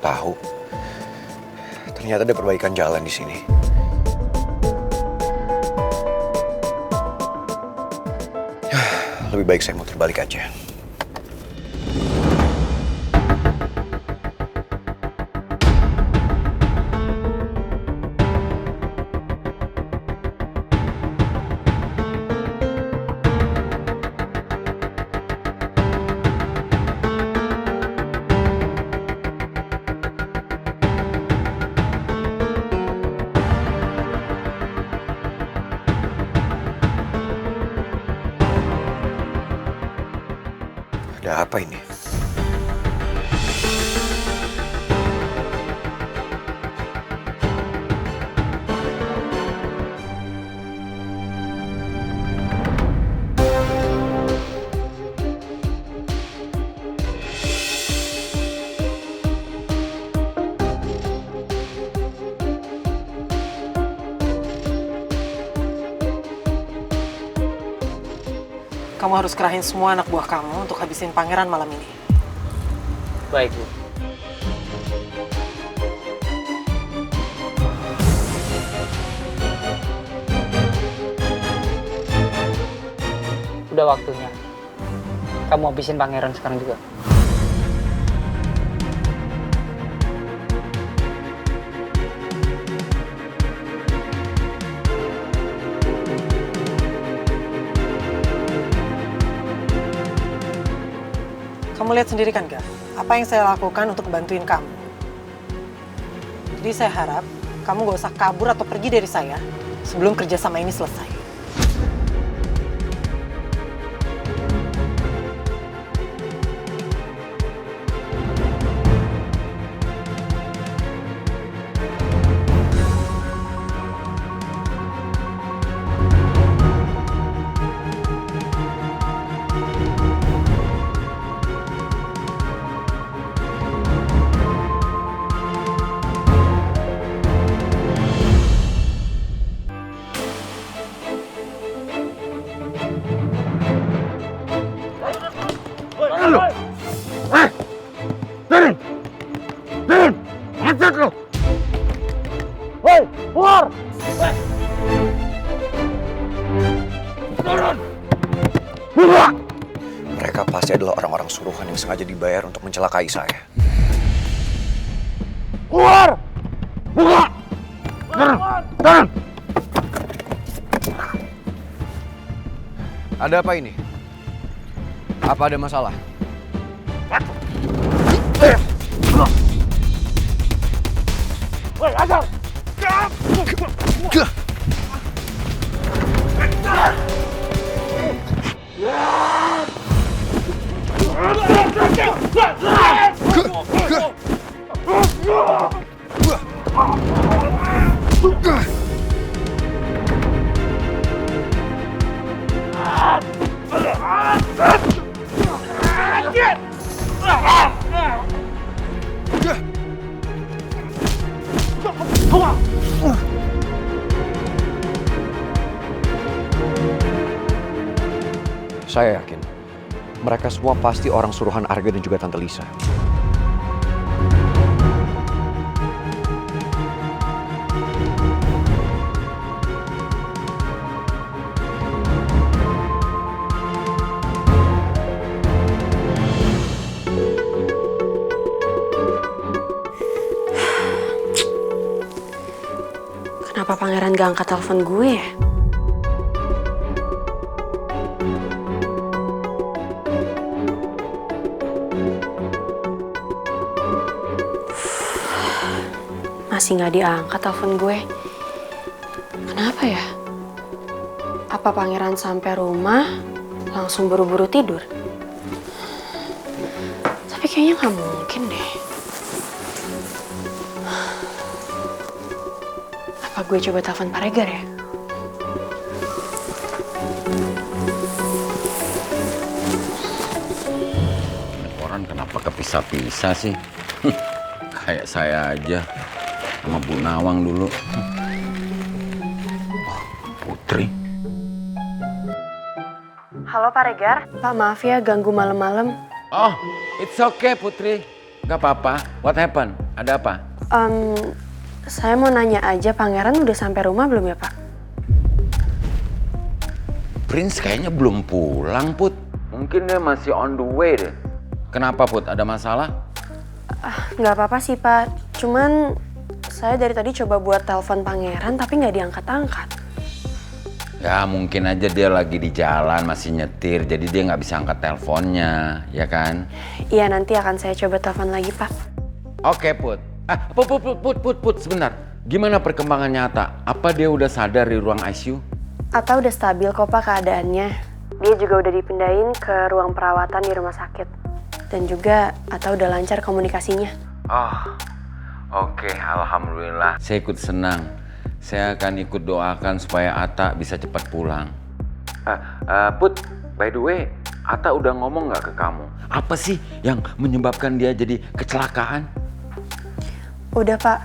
tahu. Ternyata ada perbaikan jalan di sini. Lebih baik saya muter balik aja. Ada apa ini? Kamu harus kerahin semua anak buah kamu untuk habisin pangeran malam ini. Baik, Bu. Udah waktunya. Kamu habisin pangeran sekarang juga. Kamu lihat sendiri kan, Kak? Apa yang saya lakukan untuk bantuin kamu. Jadi saya harap kamu gak usah kabur atau pergi dari saya sebelum kerjasama ini selesai. Mereka pasti adalah orang-orang suruhan yang sengaja dibayar untuk mencelakai saya. Keluar! Buka! Turun! Ada apa ini? Apa ada masalah? Woi, ajar! Saya yakin mereka semua pasti orang suruhan Arga dan juga Tante Lisa. Kenapa pangeran gak angkat telepon gue ya? Masih gak diangkat telepon gue. Kenapa ya? Apa pangeran sampai rumah langsung buru-buru tidur? Tapi kayaknya gak mungkin deh. Apa gue coba telepon Pak Regar ya? Orang kenapa kepisah-pisah sih? Kayak saya aja sama Bu Nawang dulu. Oh, Putri. Halo Pak Regar. Pak, maaf ya ganggu malam-malam. Oh, it's okay Putri. Gak apa-apa. What happened? Ada apa? Saya mau nanya aja, Pangeran udah sampai rumah belum ya, Pak? Prince kayaknya belum pulang, Put. Mungkin dia masih on the way deh. Kenapa, Put? Ada masalah? Nggak apa-apa sih, Pak. Cuman saya dari tadi coba buat telepon Pangeran tapi nggak diangkat-angkat. Ya mungkin aja dia lagi di jalan, masih nyetir, jadi dia nggak bisa angkat teleponnya, ya kan? Iya, nanti akan saya coba telepon lagi, Pak. Oke, Put. Put, sebentar. Gimana perkembangannya Atta? Apa dia udah sadar di ruang ICU? Atta udah stabil kok, Pak, keadaannya. Dia juga udah dipindahin ke ruang perawatan di rumah sakit. Dan juga Atta udah lancar komunikasinya. Oh, oke, alhamdulillah. Saya ikut senang. Saya akan ikut doakan supaya Atta bisa cepat pulang. Put, by the way, Atta udah ngomong nggak ke kamu? Apa sih yang menyebabkan dia jadi kecelakaan? Udah, Pak.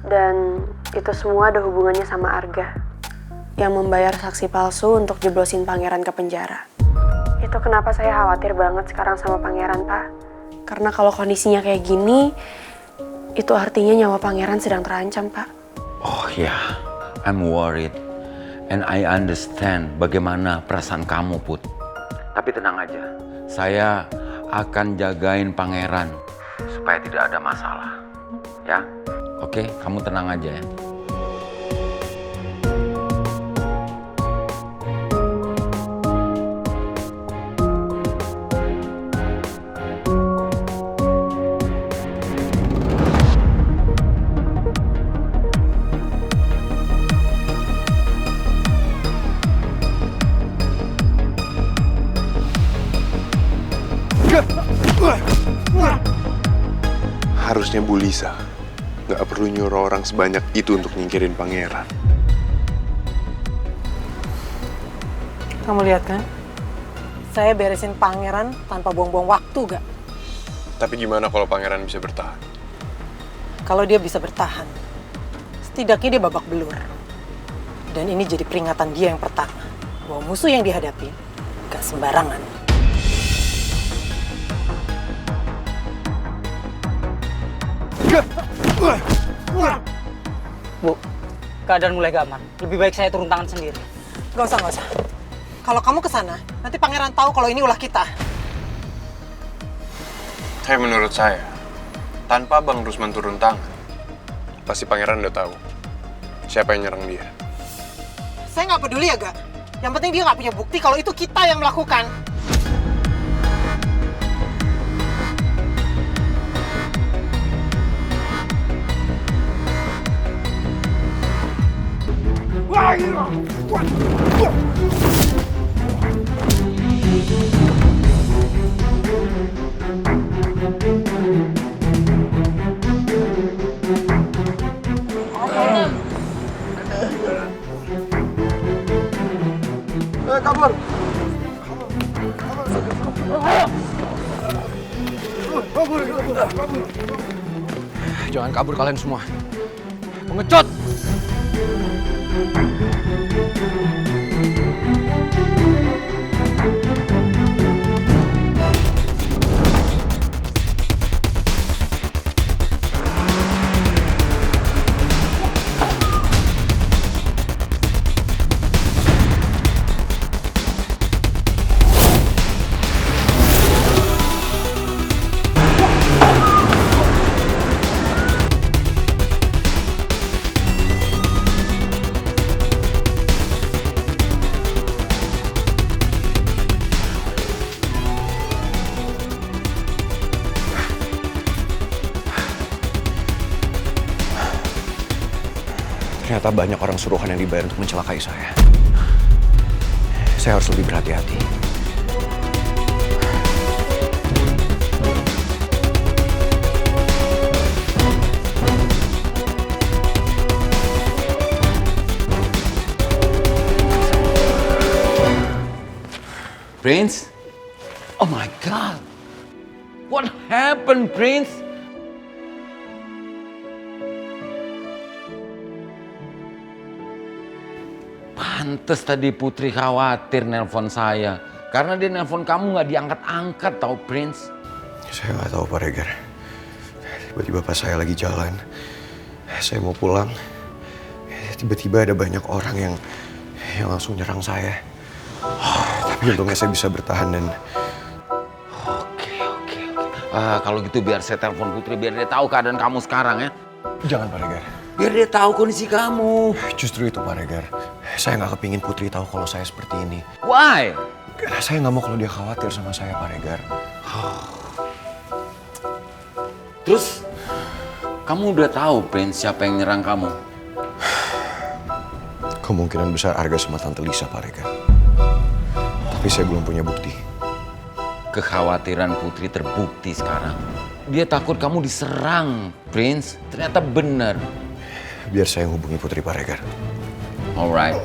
Dan itu semua ada hubungannya sama Arga. Yang membayar saksi palsu untuk jeblosin Pangeran ke penjara. Itu kenapa saya khawatir banget sekarang sama Pangeran, Pak. Karena kalau kondisinya kayak gini, itu artinya nyawa Pangeran sedang terancam, Pak. Oh ya, I'm worried. And I understand bagaimana perasaan kamu, Put. Tapi tenang aja, saya akan jagain Pangeran supaya tidak ada masalah. Ya, oke, kamu tenang aja ya. Harusnya Bu Lisa nggak perlu nyuruh orang sebanyak itu untuk nyingkirin Pangeran. Kamu lihat kan? Saya beresin Pangeran tanpa buang-buang waktu, gak? Tapi gimana kalau Pangeran bisa bertahan? Kalau dia bisa bertahan, setidaknya dia babak belur. Dan ini jadi peringatan dia yang pertama, bahwa musuh yang dihadapi gak sembarangan. Bu, keadaan mulai gak aman. Lebih baik saya turun tangan sendiri. Gak usah. Kalau kamu kesana, nanti Pangeran tahu kalau ini ulah kita. Tapi menurut saya, tanpa Bang Rusman turun tangan, pasti Pangeran udah tahu siapa yang nyerang dia. Saya nggak peduli ya, Gak. Yang penting dia nggak punya bukti kalau itu kita yang melakukan. Kabur! Jangan kabur kalian semua. Pengecut! Ternyata banyak orang suruhan yang dibayar untuk mencelakai saya. Saya harus lebih berhati-hati. Prince? Oh my God! What happened, Prince? Pantes tadi Putri khawatir nelpon saya. Karena dia nelpon kamu nggak diangkat-angkat tau, Prince. Saya nggak tahu, Pak Regar. Tiba-tiba pas saya lagi jalan, saya mau pulang, tiba-tiba ada banyak orang yang langsung nyerang saya. Tapi untungnya saya bisa bertahan dan... Oke. Kalau gitu biar saya telepon Putri, biar dia tahu keadaan kamu sekarang ya. Jangan Pak Regar. Biar dia tahu kondisi kamu. Justru itu Pak Regar. Saya nggak kepingin Putri tahu kalau saya seperti ini. Why? Karena saya nggak mau kalau dia khawatir sama saya Pak Regar. Terus, kamu udah tahu Prince siapa yang nyerang kamu? Kemungkinan besar Arga sama Tante Lisa Pak Regar. Tapi saya belum punya bukti. Kekhawatiran Putri terbukti sekarang. Dia takut kamu diserang, Prince. Ternyata benar. Biar saya yang hubungi Putri Pak Regar. Alright.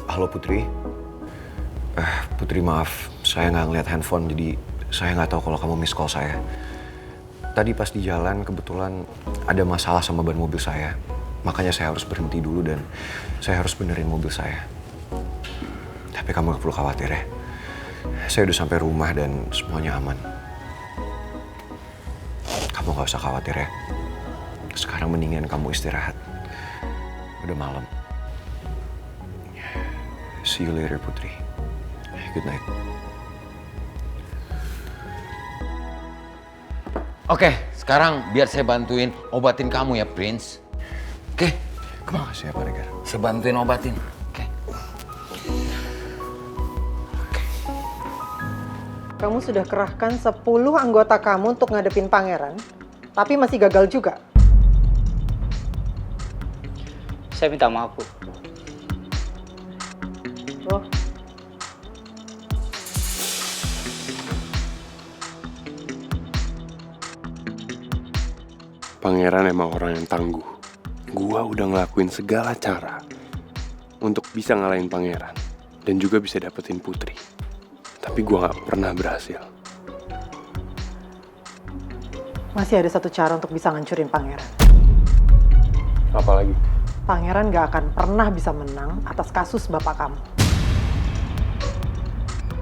Halo Putri. Putri maaf, saya nggak ngeliat handphone, jadi saya nggak tahu kalau kamu miss call saya. Tadi pas di jalan kebetulan ada masalah sama ban mobil saya. Makanya saya harus berhenti dulu dan saya harus benerin mobil saya. Tapi kamu gak perlu khawatir ya. Saya udah sampai rumah dan semuanya aman. Kamu gak usah khawatir ya. Sekarang mendingan kamu istirahat. Udah malam. See you later, Putri. Good night. Oke, sekarang biar saya bantuin obatin kamu ya, Prince. Oke, Terima kasih ya, Pak Regar. saya bantuin obatin. Oke. Kamu sudah kerahkan 10 anggota kamu untuk ngadepin pangeran, tapi masih gagal juga. Saya minta maaf, Bu. Loh, Pangeran emang orang yang tangguh. Gua udah ngelakuin segala cara untuk bisa ngalahin pangeran dan juga bisa dapetin Putri. Tapi gua gak pernah berhasil. masih ada satu cara untuk bisa ngancurin pangeran. Apalagi? Pangeran gak akan pernah bisa menang atas kasus bapak kamu.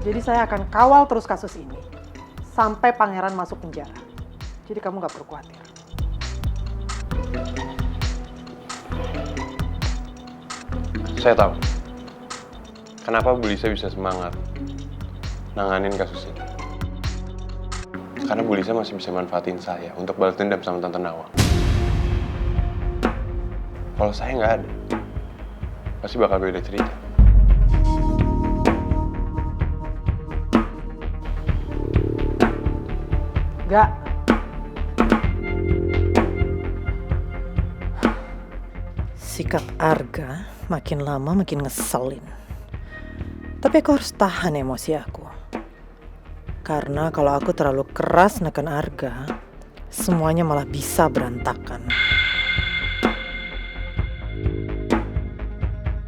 Jadi saya akan kawal terus kasus ini sampai pangeran masuk penjara. Jadi kamu gak perlu khawatir. Saya tahu kenapa Bu Lisa bisa semangat nanganin kasus ini. Karena Bu Lisa masih bisa manfaatin saya untuk balas dendam sama Tante Nawang. Kalau saya nggak ada, pasti bakal beda cerita. Gak. Sikap Arga makin lama makin ngeselin. Tapi aku harus tahan emosi aku. Karena kalau aku terlalu keras neken Arga, semuanya malah bisa berantakan.